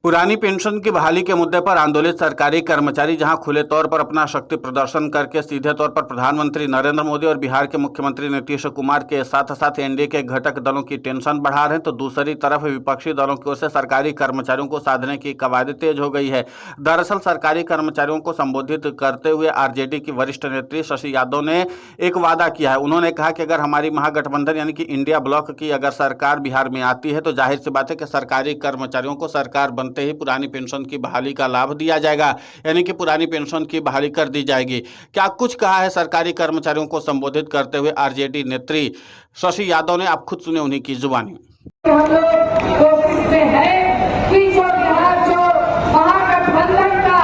पुरानी पेंशन की बहाली के मुद्दे पर आंदोलित सरकारी कर्मचारी जहां खुले तौर पर अपना शक्ति प्रदर्शन करके सीधे तौर पर प्रधानमंत्री नरेंद्र मोदी और बिहार के मुख्यमंत्री नीतीश कुमार के साथ साथ एनडीए के घटक दलों की टेंशन बढ़ा रहे हैं, तो दूसरी तरफ विपक्षी दलों की ओर से सरकारी कर्मचारियों को साधने की कवायद तेज हो गई है। दरअसल सरकारी कर्मचारियों को संबोधित करते हुए आरजेडी की वरिष्ठ नेत्री शशि यादव ने एक वादा किया है। उन्होंने कहा कि अगर हमारी महागठबंधन यानी कि इंडिया ब्लॉक की अगर सरकार बिहार में आती है तो जाहिर सी बात है कि सरकारी कर्मचारियों को सरकार बनते ही पुरानी पेंशन की बहाली का लाभ दिया जाएगा, यानी कि पुरानी पेंशन की बहाली कर दी जाएगी। क्या कुछ कहा है सरकारी कर्मचारियों को संबोधित करते हुए आरजेडी नेत्री शशि यादव ने, आप खुद सुने उन्हीं की जुबानी। हम लोग कोशिश में है कि जो महागठबंधन का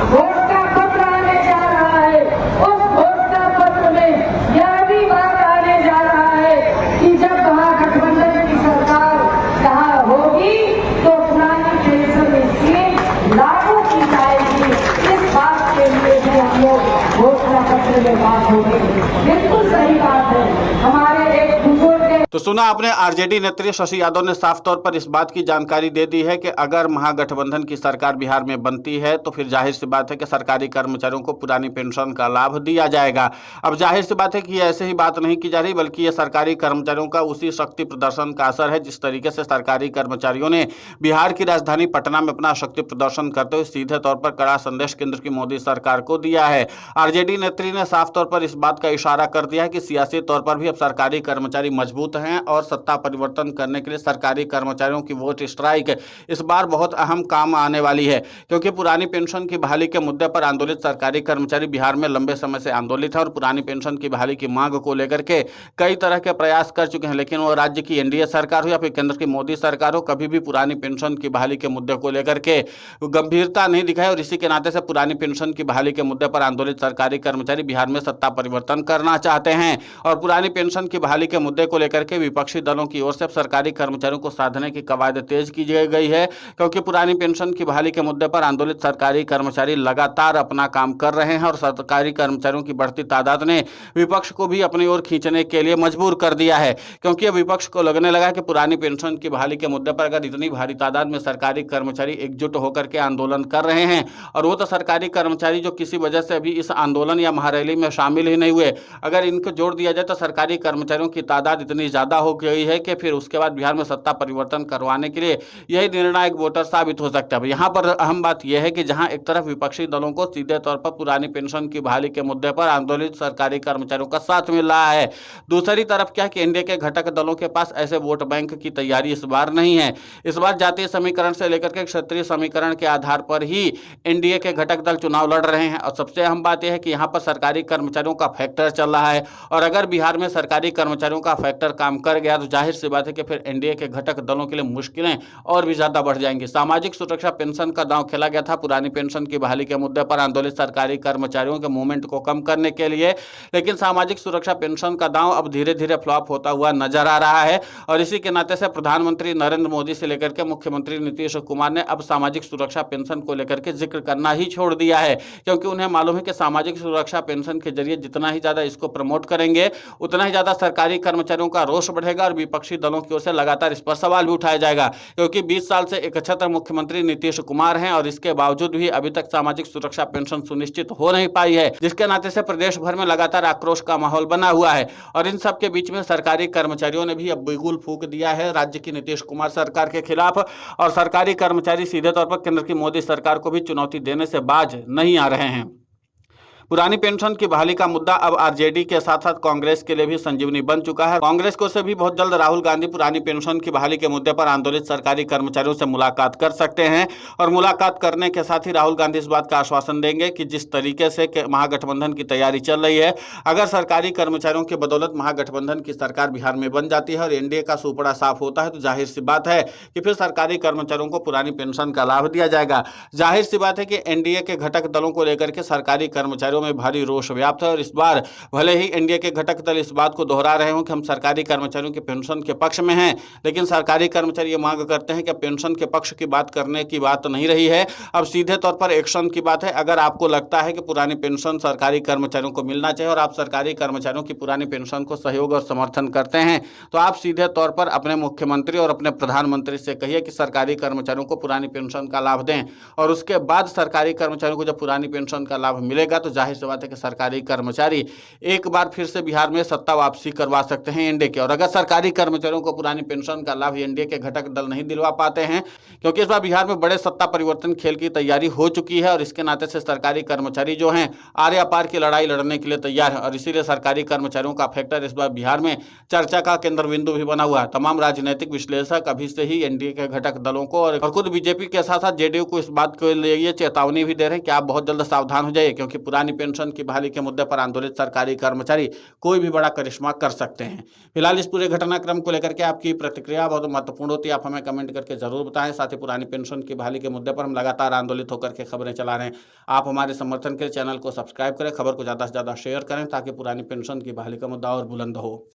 घोषणा पत्र आने जा रहा है, उस घोषणा पत्र में यह भी बात आने जा रहा है कि जब महागठबंधन की सरकार यहाँ होगी तो पुरानी पेंशन स्कीम लागू की जाएगी। इस बात के लिए भी हम लोग घोषणा पत्र में बात होगी। बिल्कुल सही बात है। हमारे एक बुजुर्ग तो सुना आपने, आरजेडी नेत्री शशि यादव ने साफ तौर पर इस बात की जानकारी दे दी है कि अगर महागठबंधन की सरकार बिहार में बनती है तो फिर जाहिर सी बात है कि सरकारी कर्मचारियों को पुरानी पेंशन का लाभ दिया जाएगा। अब जाहिर सी बात है कि ऐसे ही बात नहीं की जा रही, बल्कि ये सरकारी कर्मचारियों का उसी शक्ति प्रदर्शन का असर है जिस तरीके से सरकारी कर्मचारियों ने बिहार की राजधानी पटना में अपना शक्ति प्रदर्शन करते हुए सीधे तौर पर कड़ा संदेश केंद्र की मोदी सरकार को दिया है। आरजेडी नेत्री ने साफ तौर पर इस बात का इशारा कर दिया है कि सियासी तौर पर भी अब सरकारी कर्मचारी मजबूत हैं और सत्ता परिवर्तन करने के लिए सरकारी कर्मचारियों की वोट स्ट्राइक इस बार बहुत अहम काम आने वाली है, क्योंकि पुरानी पेंशन की बहाली के मुद्दे पर आंदोलित सरकारी कर्मचारी बिहार में लंबे समय से आंदोलित है और पुरानी पेंशन की बहाली की मांग को लेकर के कई तरह के प्रयास कर चुके हैं, लेकिन वो राज्य की एनडीए सरकार हो या फिर केंद्र की मोदी सरकार हो, कभी भी पुरानी पेंशन की बहाली के मुद्दे को लेकर के गंभीरता नहीं दिखाई। और इसी के नाते से पुरानी पेंशन की बहाली के मुद्दे पर आंदोलित सरकारी कर्मचारी बिहार में सत्ता परिवर्तन करना चाहते हैं और पुरानी पेंशन की बहाली के मुद्दे को लेकर के विपक्षी दलों की ओर से सरकारी कर्मचारियों को साधने की कवायद तेज की गई है, क्योंकि पुरानी पेंशन की बहाली के मुद्दे पर आंदोलित सरकारी कर्मचारी लगातार अपना काम कर रहे हैं और सरकारी कर्मचारियों की बढ़ती तादाद ने विपक्ष को भी अपनी ओर खींचने के लिए मजबूर कर दिया है, क्योंकि विपक्ष को लगने लगा कि पुरानी पेंशन की बहाली के मुद्दे पर अगर इतनी भारी तादाद में सरकारी कर्मचारी एकजुट होकर के आंदोलन कर रहे हैं और वो तो सरकारी कर्मचारी जो किसी वजह से अभी इस आंदोलन या महारैली में शामिल ही नहीं हुए, अगर इनको जोड़ दिया जाए तो सरकारी कर्मचारियों की तादाद इतनी ज्यादा हो गई है कि फिर उसके बाद बिहार में सत्ता परिवर्तन करवाने के लिए यही निर्णायक वोटर साबित हो सकता है। यहाँ पर अहम बात यह है कि जहां एक तरफ विपक्षी दलों को सीधे तौर पर पुरानी पेंशन की बहाली के मुद्दे पर आंदोलित सरकारी कर्मचारियों का साथ मिल रहा है, दूसरी तरफ क्या कि एनडीए के घटक दलों के पास ऐसे वोट बैंक की तैयारी इस बार नहीं है। इस बार जातीय समीकरण से लेकर के क्षेत्रीय समीकरण के आधार पर ही एनडीए के घटक दल चुनाव लड़ रहे हैं और सबसे अहम बात यह है कि यहाँ पर सरकारी कर्मचारियों का फैक्टर चल रहा है और अगर बिहार में सरकारी कर्मचारियों का फैक्टर काम कर गया तो जाहिर सी बात है कि फिर एनडीए के घटक दलों के लिए मुश्किलें और भी ज्यादा बढ़ जाएंगी। सामाजिक सुरक्षा पेंशन का दांव खेला गया था पुरानी पेंशन की बहाली के मुद्दे पर आंदोलित सरकारी कर्मचारियों के मूवमेंट को कम करने के लिए, लेकिन सामाजिक सुरक्षा पेंशन का दांव अब धीरे धीरे फ्लॉप होता हुआ नजर आ रहा है और इसी के नाते से प्रधानमंत्री नरेंद्र मोदी से लेकर के मुख्यमंत्री नीतीश कुमार ने अब सामाजिक सुरक्षा पेंशन को लेकर के जिक्र करना ही छोड़ दिया है, क्योंकि उन्हें मालूम है कि सामाजिक सुरक्षा पेंशन के जरिए जितना ही ज्यादा इसको प्रमोट करेंगे उतना ही ज्यादा सरकारी कर्मचारियों का रोष बढ़ेगा और विपक्षी दलों की ओर से लगातार इस पर सवाल भी उठाया जाएगा, क्योंकि 20 साल से एकछत्र मुख्यमंत्री नीतीश कुमार हैं और इसके बावजूद भी अभी तक सामाजिक सुरक्षा पेंशन सुनिश्चित हो नहीं पाई है, जिसके नाते से प्रदेश भर में लगातार आक्रोश का माहौल बना हुआ है। और इन सब के बीच में सरकारी कर्मचारियों ने भी अब बिगुल फूंक दिया है राज्य की नीतीश कुमार सरकार के खिलाफ और सरकारी कर्मचारी सीधे तौर पर केंद्र की मोदी सरकार को भी चुनौती देने से बाज नहीं आ रहे हैं। पुरानी पेंशन की बहाली का मुद्दा अब आरजेडी के साथ साथ कांग्रेस के लिए भी संजीवनी बन चुका है। कांग्रेस को से भी बहुत जल्द राहुल गांधी पुरानी पेंशन की बहाली के मुद्दे पर आंदोलित सरकारी कर्मचारियों से मुलाकात कर सकते हैं और मुलाकात करने के साथ ही राहुल गांधी इस बात का आश्वासन देंगे कि जिस तरीके से महागठबंधन की तैयारी चल रही है, अगर सरकारी कर्मचारियों की बदौलत महागठबंधन की सरकार बिहार में बन जाती है और एनडीए का सुपड़ा साफ होता है तो जाहिर सी बात है कि फिर सरकारी कर्मचारियों को पुरानी पेंशन का लाभ दिया जाएगा। जाहिर सी बात है कि एनडीए के घटक दलों को लेकर के सरकारी कर्मचारियों कर्मचारियों में भारी रोष व्याप्त है और इस बार भले ही एनडीए के घटक दल इस बात को दोहरा रहे हों कि हम सरकारी कर्मचारियों के पेंशन के पक्ष में हैं, लेकिन सरकारी कर्मचारी ये मांग करते हैं कि पेंशन के पक्ष की बात करने की बात नहीं रही है, अब सीधे तौर पर एक्शन की बात है। अगर आपको लगता है कि पुरानी पेंशन सरकारी कर्मचारियों को मिलना चाहिए और आप सरकारी कर्मचारियों की पुरानी पेंशन को सहयोग और समर्थन करते हैं, तो आप सीधे तौर पर अपने मुख्यमंत्री और अपने प्रधानमंत्री से कहिए कि सरकारी कर्मचारियों को पुरानी पेंशन का लाभ दें, और उसके बाद सरकारी कर्मचारियों को जब पुरानी पेंशन का लाभ मिलेगा तो जाहिर सी बात है कि सरकारी कर्मचारी एक बार फिर से बिहार में सत्ता वापसी करवा सकते हैं एनडीए के। और अगर सरकारी कर्मचारियों को पुरानी पेंशन का लाभ एनडीए के घटक दल नहीं दिलवा पाते हैं, क्योंकि इस बार बिहार में बड़े सत्ता परिवर्तन खेल की तैयारी हो चुकी है और इसके नाते से सरकारी कर्मचारी जो हैं आर्या पार की लड़ाई लड़ने के लिए तैयार है, और इसीलिए सरकारी कर्मचारियों का फैक्टर इस बार बिहार में चर्चा का केंद्र बिंदु भी बना हुआ है। तमाम राजनीतिक विश्लेषक अभी से ही एनडीए के घटक दलों को और खुद बीजेपी के साथ साथ जेडीयू को इस बात के लिए चेतावनी भी दे रहे हैं कि आप बहुत जल्द सावधान हो जाइए, क्योंकि पुरानी पेंशन की बहाली के मुद्दे पर आंदोलित सरकारी कर्मचारी कोई भी बड़ा करिश्मा कर सकते हैं। फिलहाल इस पूरे घटनाक्रम को लेकर के आपकी प्रतिक्रिया बहुत महत्वपूर्ण होती है, आप हमें कमेंट करके जरूर बताएं। साथ ही पुरानी पेंशन की बहाली के मुद्दे पर हम लगातार आंदोलित होकर के खबरें चला रहे हैं। आप हमारे समर्थन के चैनल को सब्सक्राइब करें, खबर को ज़्यादा से ज़्यादा शेयर करें ताकि पुरानी पेंशन की बहाली का मुद्दा और बुलंद हो।